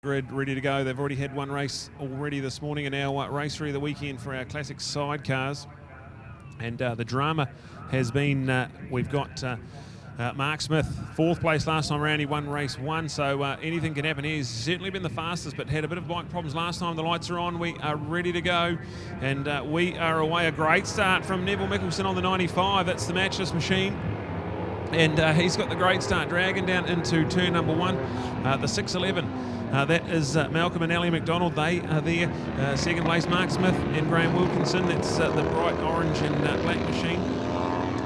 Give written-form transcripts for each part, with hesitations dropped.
Grid ready to go. They've already had one race already this morning in our race 3 of the weekend for our classic sidecars. And the drama has been, we've got Mark Smith, 4th place last time around. He won race 1, so anything can happen. He's certainly been the fastest, but had a bit of bike problems last time. The lights are on. We are ready to go, and we are away. A great start from Neville Mickelson on the 95. That's the matchless machine. And he's got the great start, dragging down into turn number 1, the 611. That is Malcolm and Ali McDonald. They are there. Second place, Mark Smith and Graham Wilkinson. That's the bright orange and black machine.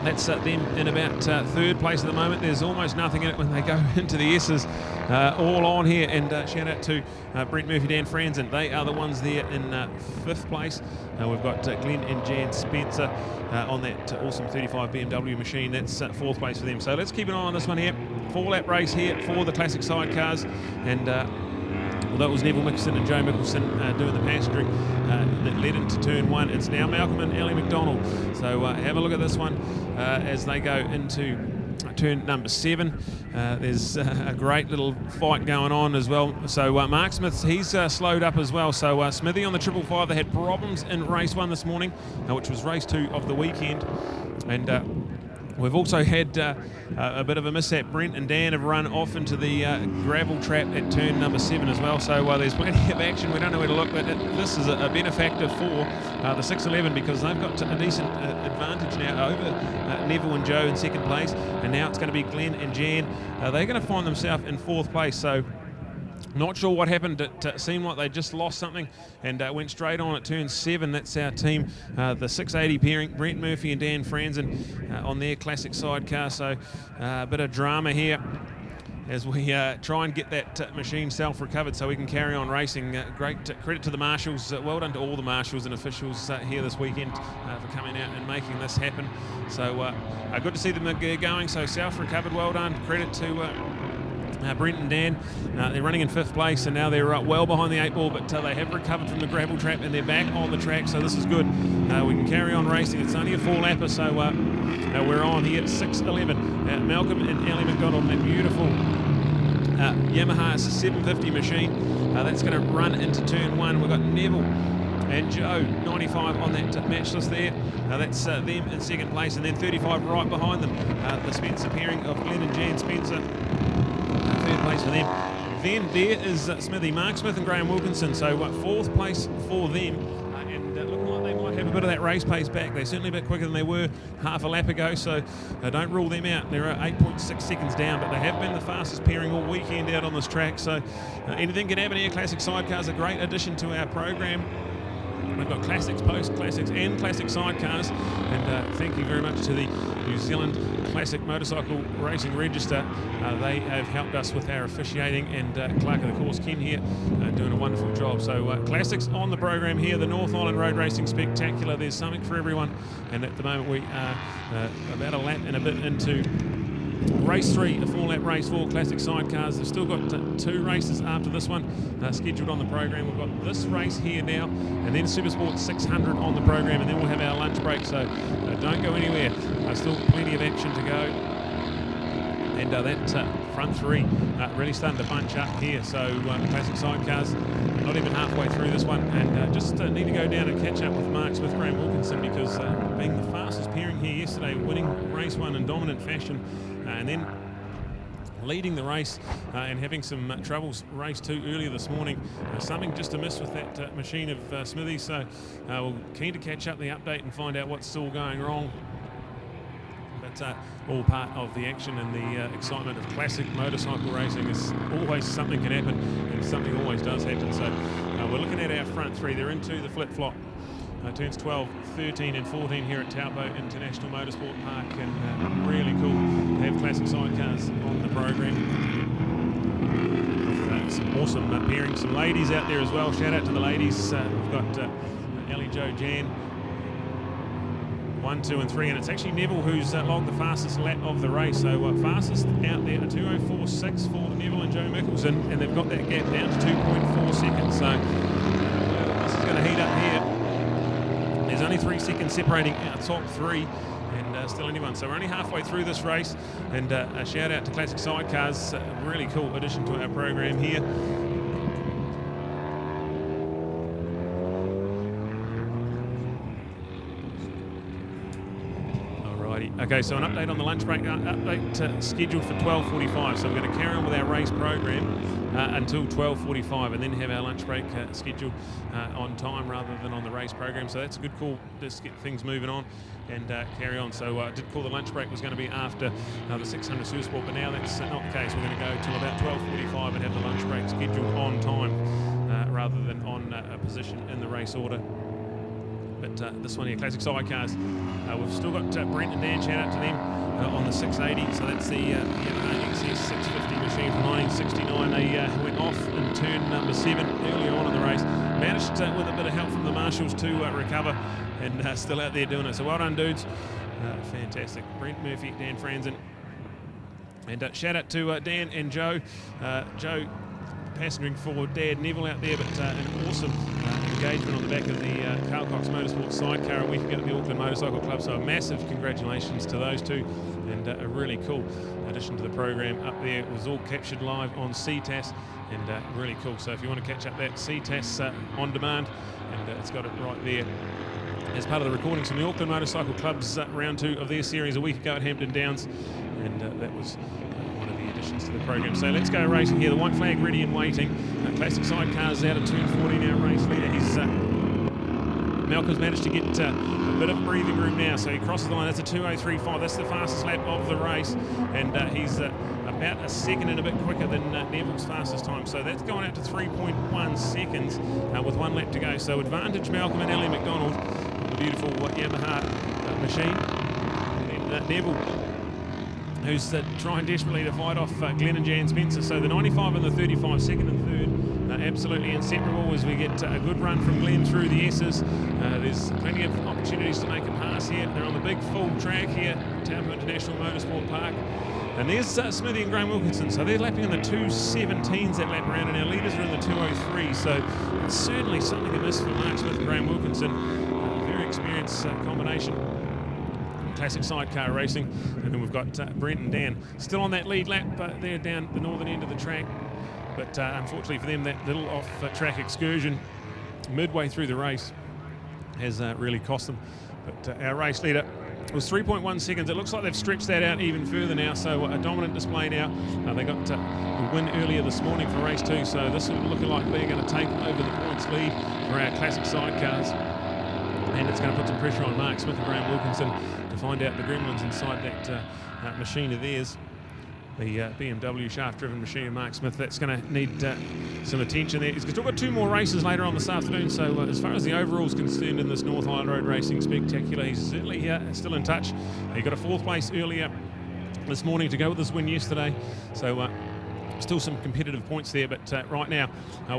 That's them in about 3rd place at the moment. There's almost nothing in it when they go into the S's. All on here, and shout out to Brent Murphy, Dan Franzen. They are the ones there in 5th place. We've got Glenn and Jan Spencer on that awesome 35 BMW machine. That's 4th place for them. So let's keep an eye on this one here. 4-lap race here for the classic sidecars, and although it was Neville Mickelson and Joe Mickelson doing the passenger that led into turn 1, it's now Malcolm and Ali McDonald. So have a look at this one as they go into turn number 7. There's a great little fight going on as well. So Mark Smith, he's slowed up as well. So Smithy on the 555, they had problems in race 1 this morning, which was race 2 of the weekend. And we've also had a bit of a mishap. Brent and Dan have run off into the gravel trap at turn number 7 as well. So there's plenty of action. We don't know where to look, but this is a benefactor for the 611 because they've got a decent advantage now over Neville and Joe in 2nd place. And now it's going to be Glenn and Jan. They're going to find themselves in 4th place. So not sure what happened. It seemed like they just lost something and went straight on at turn 7. That's our team, the 680 pairing, Brent Murphy and Dan Franzen on their classic sidecar. So a bit of drama here as we try and get that machine self-recovered so we can carry on racing. Great credit to the marshals. Well done to all the marshals and officials here this weekend for coming out and making this happen. So good to see them going. So self-recovered, well done. Credit to Brent and Dan. They're running in 5th place, and now they're well behind the 8 ball, but they have recovered from the gravel trap and they're back on the track, so this is good. We can carry on racing. It's only a 4-lapper, so we're on here at 6:11. Malcolm and Ali McDonald, that beautiful Yamaha 750 machine. That's going to run into turn 1. We've got Neville and Joe, 95 on that matchless there. That's them in 2nd place, and then 35 right behind them. The Spencer pairing of Glenn and Jan Spencer. 3rd place for them. Then there is Smithy, Mark Smith and Graham Wilkinson. So 4th place for them. And looking like they might have a bit of that race pace back. They're certainly a bit quicker than they were half a lap ago. So don't rule them out. They're 8.6 seconds down, but they have been the fastest pairing all weekend out on this track. So anything can happen here. Classic sidecars, a great addition to our program. We've got classics, post-classics and classic sidecars, and thank you very much to the New Zealand Classic Motorcycle Racing Register. They have helped us with our officiating, and Clark of the course, Ken here, doing a wonderful job. So classics on the program here, the North Island Road Racing Spectacular. There's something for everyone, and at the moment we are about a lap and a bit into race 3, a 4-lap race for classic sidecars. They've still got 2 races after this one scheduled on the program. We've got this race here now, and then Supersport 600 on the program, and then we'll have our lunch break. So don't go anywhere. Still plenty of action to go. And that front 3 really starting to bunch up here. So classic sidecars, not even halfway through this one, and just need to go down and catch up with Mark Smith, Graham Wilkinson, because being the fastest pairing here yesterday, winning race 1 in dominant fashion, and then leading the race and having some troubles race 2 earlier this morning. Something just amiss with that machine of Smithy. So we're keen to catch up the update and find out what's still going wrong. But all part of the action and the excitement of classic motorcycle racing. Is always something can happen, and something always does happen. So we're looking at our front 3. They're into the flip-flop. Turns 12, 13 and 14 here at Taupo International Motorsport Park, and really cool to have classic sidecars on the program. With some awesome pairings, some ladies out there as well. Shout out to the ladies. We've got Ali, Joe, Jan, 1, 2 and 3, and it's actually Neville who's logged the fastest lap of the race. So fastest out there, a 2:04.6 for Neville and Joe Mickelson, and they've got that gap down to 2.4 seconds. So this is going to heat up here. There's only 3 seconds separating our top 3, and still anyone. So we're only halfway through this race, and a shout out to Classic Sidecars, a really cool addition to our program here. Okay, so an update on the lunch break, update scheduled for 12:45. So we're going to carry on with our race program until 12:45 and then have our lunch break scheduled on time rather than on the race program. So that's a good call, just get things moving on and carry on. So I did call the lunch break was going to be after the 600 Supersport, but now that's not the case. We're going to go till about 12:45 and have the lunch break scheduled on time rather than on a position in the race order. But this one here, Classic Sidecars, we've still got Brent and Dan, shout out to them, on the 680. So that's the Yamaha XS 650 machine from 1969. They went off in turn number 7 early on in the race. Managed with a bit of help from the marshals to recover and still out there doing it. So well done, dudes. Fantastic. Brent Murphy, Dan Franzen. And shout out to Dan and Joe. Joe passengering for Dad Neville out there, but an awesome engagement on the back of the Carl Cox Motorsports sidecar a week ago at the Auckland Motorcycle Club. So a massive congratulations to those two, and a really cool addition to the program up there. It was all captured live on Ctas, and really cool. So if you want to catch up that Ctas on demand, and it's got it right there as part of the recordings from the Auckland Motorcycle Club's round 2 of their series a week ago at Hampton Downs, and that was one of the additions to the program. So let's go racing here. The white flag ready and waiting. Classic Sidecars out of turn 14, our race leader. Malcolm's managed to get a bit of breathing room now, so he crosses the line. That's a 2:03.5. That's the fastest lap of the race, and he's about a second and a bit quicker than Neville's fastest time. So that's going out to 3.1 seconds with 1 lap to go. So advantage Malcolm and Ellie McDonald, the beautiful Yamaha machine, and Neville, who's trying desperately to fight off Glenn and Jan Spencer. So the 95 and the 35, second and third, absolutely inseparable as we get a good run from Glenn through the S's. There's plenty of opportunities to make a pass here. They're on the big full track here, Taupo International Motorsport Park. And there's Smithy and Graham Wilkinson. So they're lapping in the 2:17s that lap around, and our leaders are in the 2:03. So it's certainly something amiss for Mark Smith and Graham Wilkinson. Very experienced combination. Classic sidecar racing, and then we've got Brent and Dan still on that lead lap, but they're down the northern end of the track. But unfortunately for them, that little off-track excursion midway through the race has really cost them. But our race leader was 3.1 seconds. It looks like they've stretched that out even further now, so a dominant display now. They got a win earlier this morning for race 2, so this is looking like they're going to take over the points lead for our Classic Sidecars. And it's going to put some pressure on Mark Smith and Graham Wilkinson to find out the gremlins inside that machine of theirs. The BMW shaft-driven machine of Mark Smith. That's going to need some attention there. He's still got 2 more races later on this afternoon, so as far as the overall is concerned in this North Island Road Racing Spectacular, he's certainly still in touch. He got a 4th place earlier this morning to go with his win yesterday, so still some competitive points there, but right now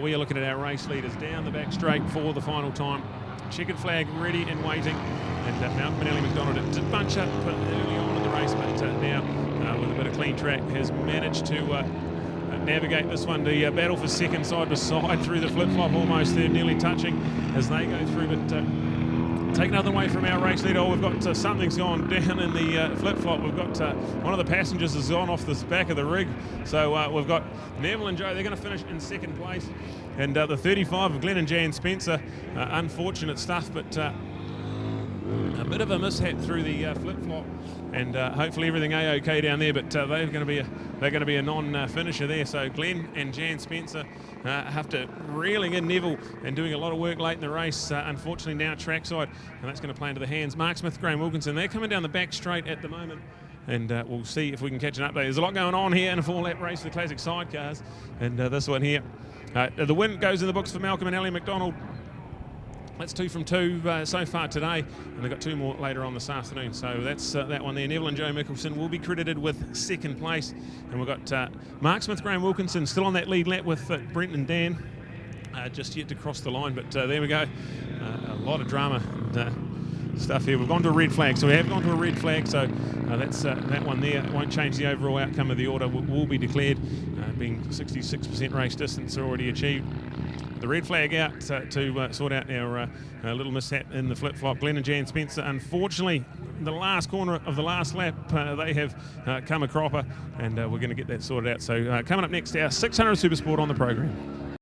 we are looking at our race leaders down the back straight for the final time. Checkered flag ready and waiting, and Malcolm and Ellie McDonald did bunch up early on in the race, but now with a bit of clean track has managed to navigate this one. The battle for second side by side through the flip-flop, almost there, nearly touching as they go through, but take nothing away from our race leader. Oh, we've got something's gone down in the flip-flop. We've got one of the passengers has gone off the back of the rig, so we've got Neville and Joe. They're going to finish in 2nd place. And the 35 of Glenn and Jan Spencer, unfortunate stuff, but a bit of a mishap through the flip-flop, and hopefully everything a-okay down there. But they're going to be a non-finisher there. So Glenn and Jan Spencer after reeling in Neville and doing a lot of work late in the race, unfortunately now trackside, and that's going to play into the hands. Mark Smith, Graham Wilkinson, they're coming down the back straight at the moment. And we'll see if we can catch an update. There's a lot going on here in a 4-lap race for the Classic Sidecars, and this one here. The win goes in the books for Malcolm and Ellie McDonald. That's 2 from 2 so far today, and they've got 2 more later on this afternoon. So that's that one there. Neville and Joe Mickelson will be credited with 2nd place, and we've got Mark Smith, Graham Wilkinson still on that lead lap with Brent and Dan, just yet to cross the line. But there we go, a lot of drama and stuff here. We've gone to a red flag, so we have gone to a red flag. So that's that one there. It won't change the overall outcome of the order. Will be declared, being 66% race distance already achieved. The red flag out to sort out our little mishap in the flip-flop. Glenn and Jan Spencer, unfortunately, in the last corner of the last lap, they have come a cropper, and we're going to get that sorted out. So coming up next, our 600 Supersport on the program.